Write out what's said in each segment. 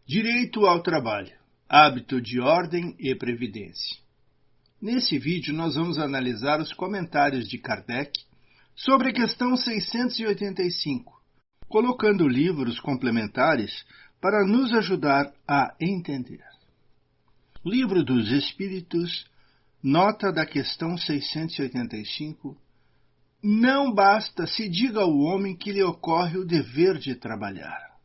Direito ao trabalho, hábito de ordem e previdência. Nesse vídeo nós vamos analisar os comentários de Kardec sobre a questão 685, colocando livros complementares para nos ajudar a entender. Livro dos Espíritos, nota da questão 685, não basta se diga ao homem que lhe ocorre o dever de trabalhar.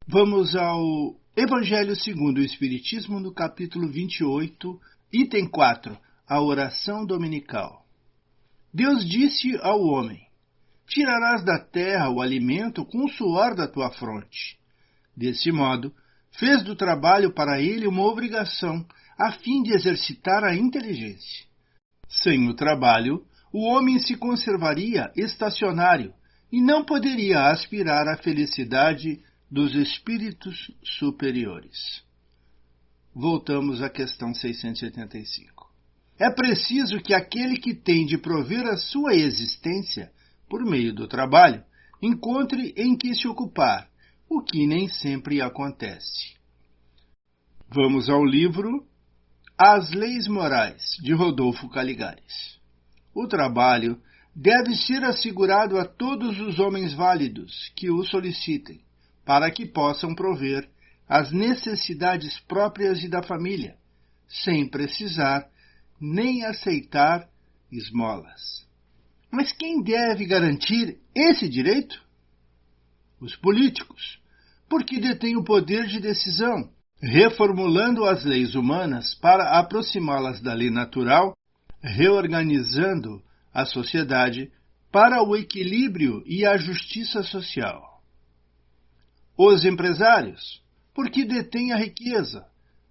Vamos ao Evangelho segundo o Espiritismo, no capítulo 28, item 4, a oração dominical. Deus disse ao homem: tirarás da terra o alimento com o suor da tua fronte. Desse modo, fez do trabalho para ele uma obrigação, a fim de exercitar a inteligência. Sem o trabalho, o homem se conservaria estacionário e não poderia aspirar à felicidade dos espíritos superiores. Voltamos à questão 685. É preciso que aquele que tem de prover a sua existência, por meio do trabalho, encontre em que se ocupar, o que nem sempre acontece. Vamos ao livro As Leis Morais, de Rodolfo Caligares. O trabalho deve ser assegurado a todos os homens válidos que o solicitem, para que possam prover as necessidades próprias e da família, sem precisar nem aceitar esmolas. Mas quem deve garantir esse direito? Os políticos, porque detêm o poder de decisão, reformulando as leis humanas para aproximá-las da lei natural, reorganizando a sociedade para o equilíbrio e a justiça social. Os empresários, porque detêm a riqueza,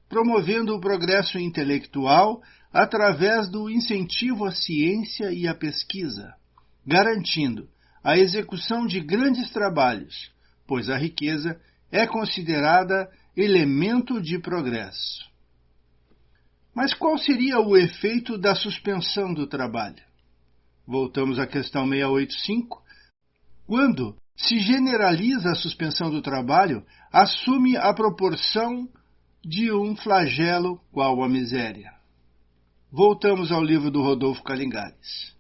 promovendo o progresso intelectual através do incentivo à ciência e à pesquisa, garantindo a execução de grandes trabalhos, pois a riqueza é considerada elemento de progresso. Mas qual seria o efeito da suspensão do trabalho? Voltamos à questão 685. Quando se generaliza a suspensão do trabalho, assume a proporção de um flagelo qual a miséria. Voltamos ao livro do Rodolfo Caligares.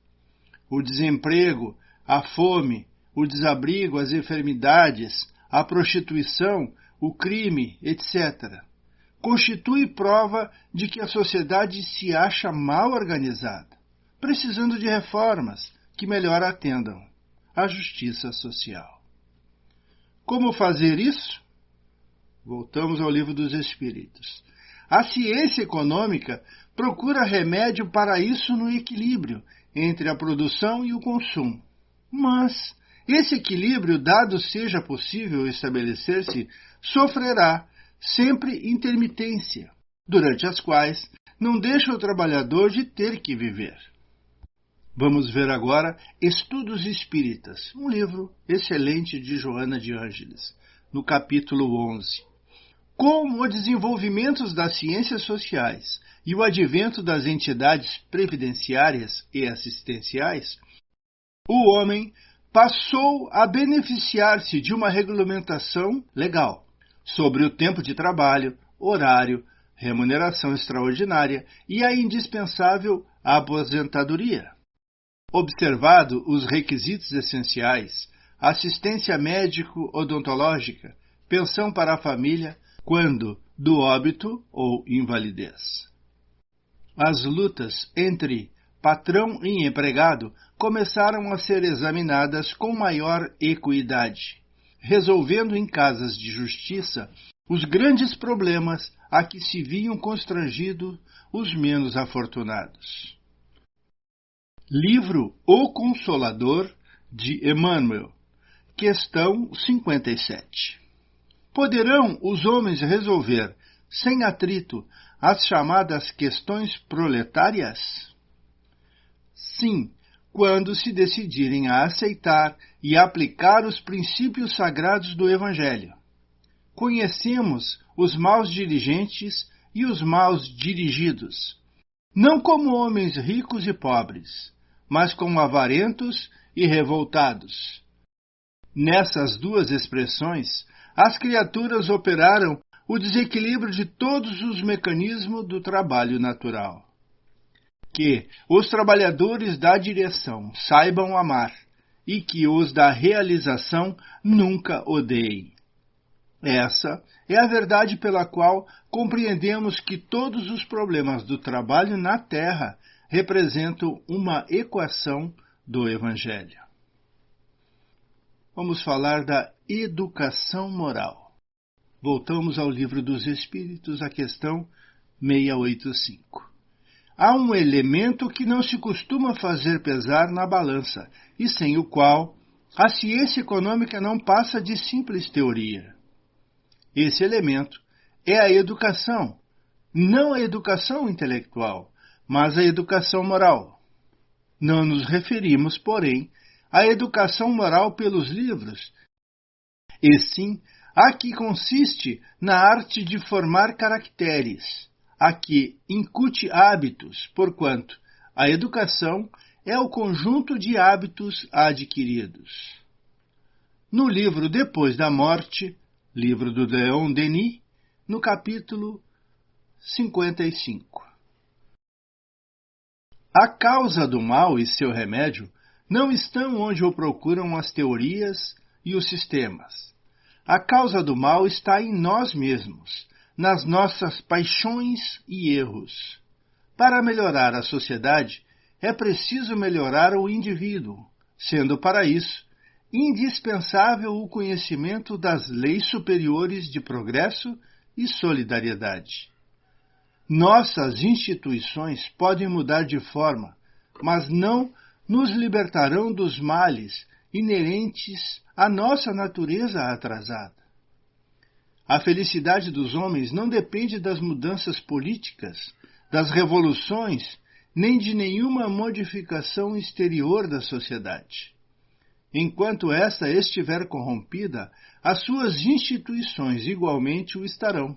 O desemprego, a fome, o desabrigo, as enfermidades, a prostituição, o crime, etc., constitui prova de que a sociedade se acha mal organizada, precisando de reformas que melhor atendam à justiça social. Como fazer isso? Voltamos ao livro dos Espíritos. A ciência econômica procura remédio para isso no equilíbrio entre a produção e o consumo. Mas esse equilíbrio, dado seja possível estabelecer-se, sofrerá sempre intermitência, durante as quais não deixa o trabalhador de ter que viver. Vamos ver agora Estudos Espíritas, um livro excelente de Joana de Ângeles, no capítulo 11. Com o desenvolvimento das ciências sociais e o advento das entidades previdenciárias e assistenciais, o homem passou a beneficiar-se de uma regulamentação legal sobre o tempo de trabalho, horário, remuneração extraordinária e a indispensável aposentadoria. Observado os requisitos essenciais, assistência médico-odontológica, pensão para a família, quando do óbito ou invalidez. As lutas entre patrão e empregado começaram a ser examinadas com maior equidade, resolvendo em casas de justiça os grandes problemas a que se viam constrangidos os menos afortunados. Livro O Consolador, de Emmanuel, questão 57. Poderão os homens resolver, sem atrito, as chamadas questões proletárias? Sim, quando se decidirem a aceitar e aplicar os princípios sagrados do Evangelho. Conhecemos os maus dirigentes e os maus dirigidos, não como homens ricos e pobres, mas como avarentos e revoltados. Nessas duas expressões, as criaturas operaram o desequilíbrio de todos os mecanismos do trabalho natural. Que os trabalhadores da direção saibam amar e que os da realização nunca odeiem. Essa é a verdade pela qual compreendemos que todos os problemas do trabalho na Terra representam uma equação do Evangelho. Vamos falar da educação moral. Voltamos ao Livro dos Espíritos, a questão 685. Há um elemento que não se costuma fazer pesar na balança, e sem o qual a ciência econômica não passa de simples teoria. Esse elemento é a educação, não a educação intelectual, mas a educação moral. Não nos referimos, porém, à educação moral pelos livros, e sim a que consiste na arte de formar caracteres, a que incute hábitos, porquanto a educação é o conjunto de hábitos adquiridos. No livro Depois da Morte, livro do Leon Denis, no capítulo 55. A causa do mal e seu remédio não estão onde o procuram as teorias e os sistemas. A causa do mal está em nós mesmos, nas nossas paixões e erros. Para melhorar a sociedade, é preciso melhorar o indivíduo, sendo para isso indispensável o conhecimento das leis superiores de progresso e solidariedade. Nossas instituições podem mudar de forma, mas não nos libertarão dos males inerentes à nossa natureza atrasada. A felicidade dos homens não depende das mudanças políticas, das revoluções, nem de nenhuma modificação exterior da sociedade. Enquanto esta estiver corrompida, as suas instituições igualmente o estarão,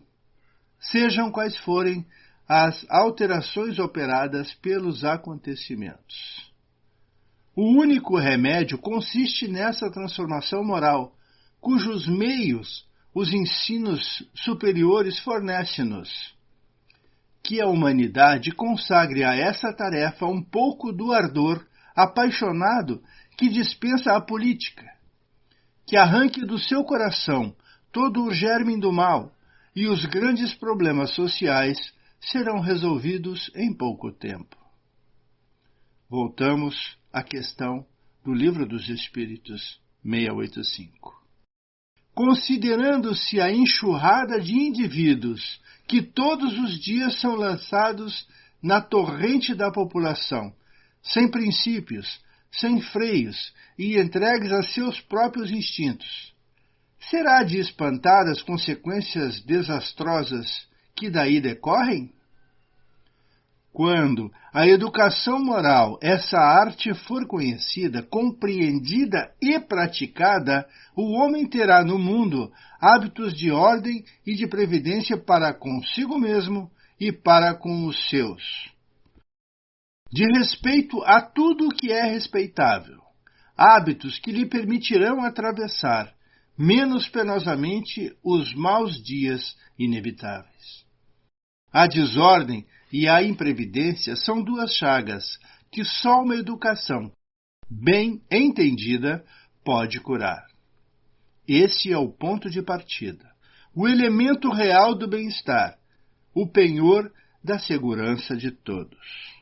sejam quais forem as alterações operadas pelos acontecimentos. O único remédio consiste nessa transformação moral, cujos meios os ensinos superiores fornecem-nos. Que a humanidade consagre a essa tarefa um pouco do ardor apaixonado que dispensa a política, que arranque do seu coração todo o germe do mal, e os grandes problemas sociais serão resolvidos em pouco tempo. Voltamos à questão do Livro dos Espíritos 685. Considerando-se a enxurrada de indivíduos que todos os dias são lançados na torrente da população, sem princípios, sem freios e entregues a seus próprios instintos, será de espantar as consequências desastrosas que daí decorrem? Quando a educação moral, essa arte, for conhecida, compreendida e praticada, o homem terá no mundo hábitos de ordem e de previdência para consigo mesmo e para com os seus, de respeito a tudo o que é respeitável, hábitos que lhe permitirão atravessar menos penosamente os maus dias inevitáveis. A desordem e a imprevidência são duas chagas que só uma educação bem entendida pode curar. Esse é o ponto de partida, o elemento real do bem-estar, o penhor da segurança de todos.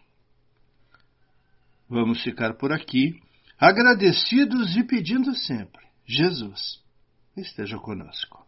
Vamos ficar por aqui, agradecidos e pedindo sempre: Jesus esteja conosco.